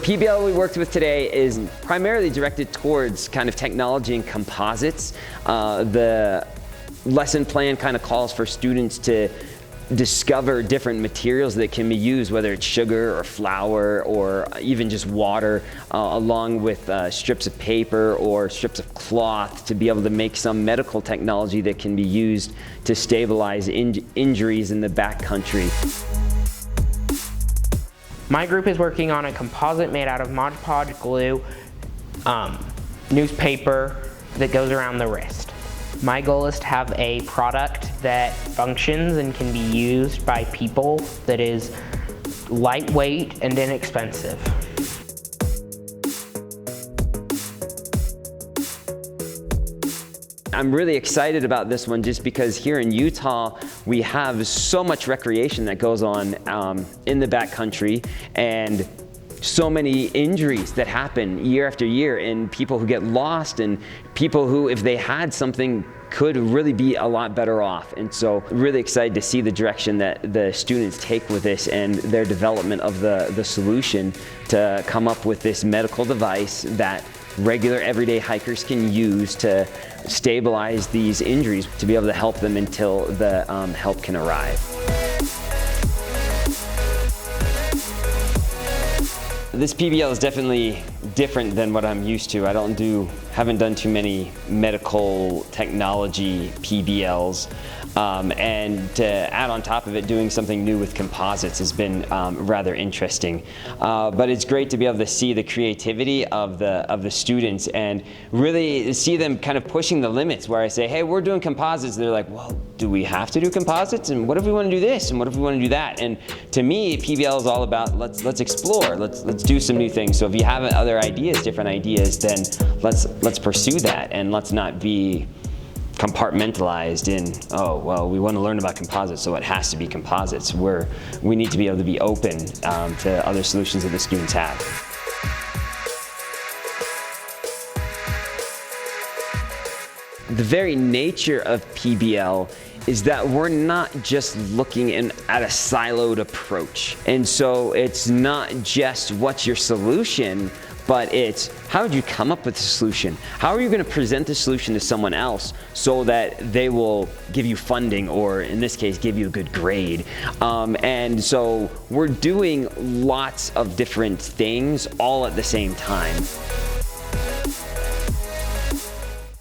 PBL we worked with today is primarily directed towards kind of technology and composites. The lesson plan kind of calls for students to discover different materials that can be used, whether it's sugar or flour or even just water, along with strips of paper or strips of cloth, to be able to make some medical technology that can be used to stabilize injuries in the backcountry. My group is working on a composite made out of Mod Podge glue, newspaper that goes around the wrist. My goal is to have a product that functions and can be used by people that is lightweight and inexpensive. I'm really excited about this one just because here in Utah we have so much recreation that goes on in the backcountry, and so many injuries that happen year after year, and people who get lost, and people who, if they had something, could really be a lot better off. And so really excited to see the direction that the students take with this and their development of the solution to come up with this medical device that regular everyday hikers can use to stabilize these injuries, to be able to help them until the help can arrive. This PBL is definitely different than what I'm used to. Haven't done too many medical technology PBLs. And to add on top of it, doing something new with composites has been rather interesting. But it's great to be able to see the creativity of the students and really see them kind of pushing the limits, where I say, hey, we're doing composites. They're like, well, do we have to do composites? And what if we want to do this? And what if we want to do that? And to me, PBL is all about let's explore, let's do some new things. So if you have other ideas, different ideas, then let's pursue that, and let's not be compartmentalized in, oh, well, we want to learn about composites, so it has to be composites. We need to be able to be open to other solutions that the students have. The very nature of PBL is that we're not just looking at a siloed approach. And so it's not just what's your solution, but it's how did you come up with the solution? How are you going to present the solution to someone else so that they will give you funding, or in this case, give you a good grade? And so we're doing lots of different things all at the same time.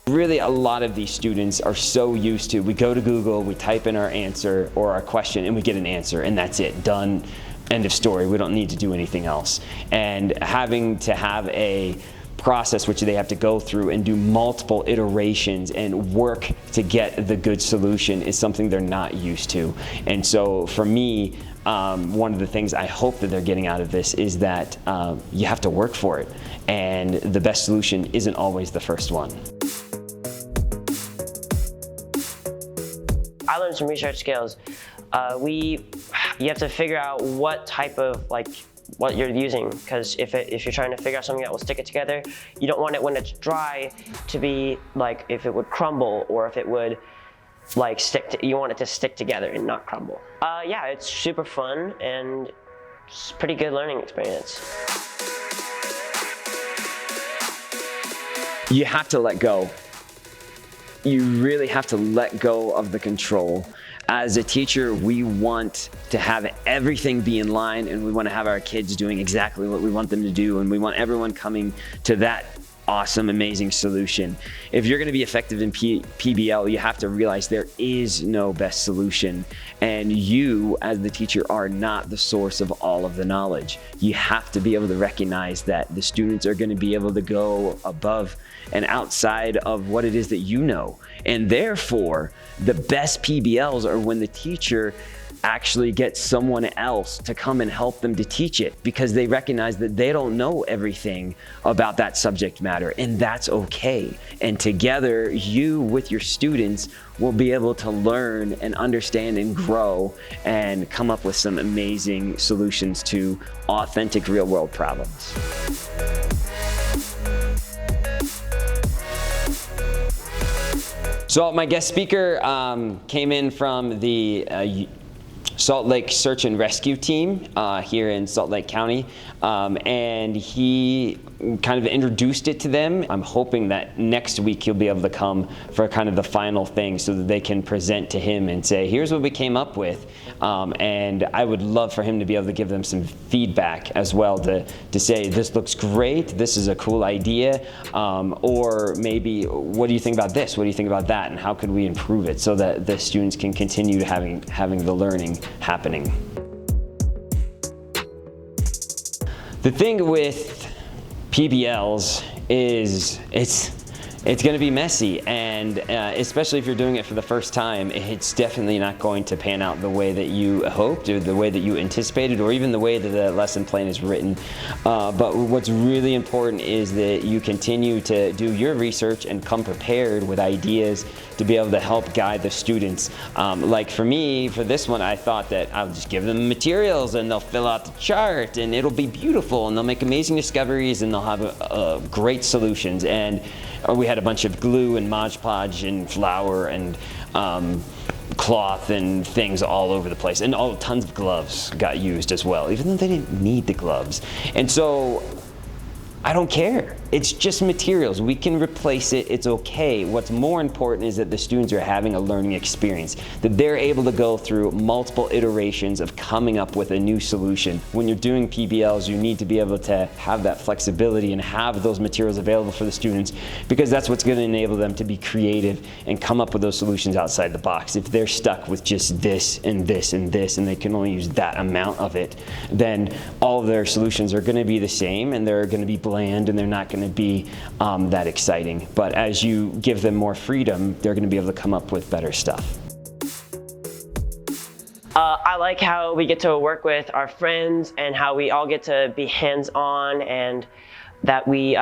Really, a lot of these students are so used to, we go to Google, we type in our answer or our question, and we get an answer, and that's it, done. End of story. We don't need to do anything else. And having to have a process which they have to go through and do multiple iterations and work to get the good solution is something they're not used to. And so for me, one of the things I hope that they're getting out of this is that you have to work for it, and the best solution isn't always the first one. I learned some research skills. You have to figure out what type of, what you're using, because if you're trying to figure out something that will stick it together, you don't want it when it's dry to be if it would crumble, or if it would you want it to stick together and not crumble. Yeah, it's super fun and it's a pretty good learning experience. You have to let go. You really have to let go of the control. As a teacher, we want to have everything be in line, and we want to have our kids doing exactly what we want them to do, and we want everyone coming to that awesome, amazing solution. If you're going to be effective in PBL, you have to realize there is no best solution, and you, as the teacher, are not the source of all of the knowledge. You have to be able to recognize that the students are going to be able to go above and outside of what it is that you know, and therefore, the best PBLs are when the teacher actually gets someone else to come and help them to teach it, because they recognize that they don't know everything about that subject matter, and that's okay. And together, you with your students will be able to learn and understand and grow and come up with some amazing solutions to authentic real-world problems. So my guest speaker came in from the Salt Lake Search and Rescue Team here in Salt Lake County, and he kind of introduced it to them. I'm hoping that next week he'll be able to come for kind of the final thing so that they can present to him and say, here's what we came up with. And I would love for him to be able to give them some feedback as well to say, this looks great, this is a cool idea, or maybe, what do you think about this? What do you think about that? And how could we improve it so that the students can continue having the learning happening. The thing with PBLs is it's going to be messy, and especially if you're doing it for the first time, it's definitely not going to pan out the way that you hoped or the way that you anticipated or even the way that the lesson plan is written. But what's really important is that you continue to do your research and come prepared with ideas to be able to help guide the students. Like for me, for this one, I thought that I'll just give them materials and they'll fill out the chart and it'll be beautiful and they'll make amazing discoveries and they'll have great solutions. And we had a bunch of glue and Mod Podge and flour and cloth and things all over the place, and tons of gloves got used as well, even though they didn't need the gloves. And so I don't care. It's just materials. We can replace it. It's okay. What's more important is that the students are having a learning experience, that they're able to go through multiple iterations of coming up with a new solution. When you're doing PBLs, you need to be able to have that flexibility and have those materials available for the students, because that's what's going to enable them to be creative and come up with those solutions outside the box. If they're stuck with just this and this and this and they can only use that amount of it, then all of their solutions are going to be the same and they're going to be bland and they're not going to be that exciting. But as you give them more freedom, they're going to be able to come up with better stuff. I like how we get to work with our friends and how we all get to be hands-on, and that we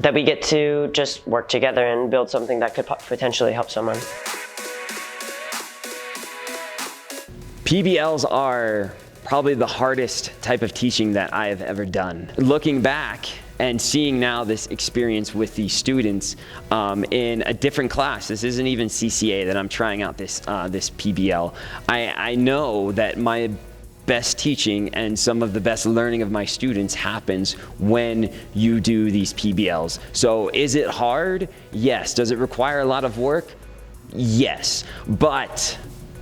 get to just work together and build something that could potentially help someone. PBLs are probably the hardest type of teaching that I have ever done. Looking back and seeing now this experience with these students in a different class, this isn't even CCA that I'm trying out this PBL. I know that my best teaching and some of the best learning of my students happens when you do these PBLs. So is it hard? Yes. Does it require a lot of work? Yes. But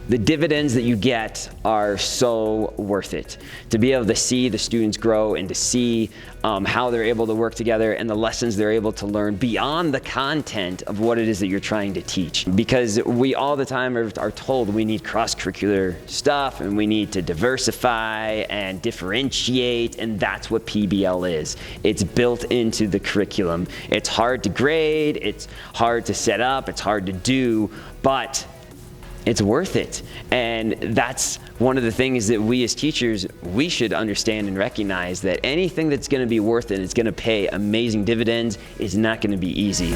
the dividends that you get are so worth it. To be able to see the students grow and to see how they're able to work together and the lessons they're able to learn beyond the content of what it is that you're trying to teach. Because we all the time are told we need cross-curricular stuff and we need to diversify and differentiate, and that's what PBL is. It's built into the curriculum. It's hard to grade, it's hard to set up, it's hard to do, but it's worth it. And that's one of the things that we as teachers, we should understand and recognize, that anything that's going to be worth it, it's going to pay amazing dividends, is not going to be easy.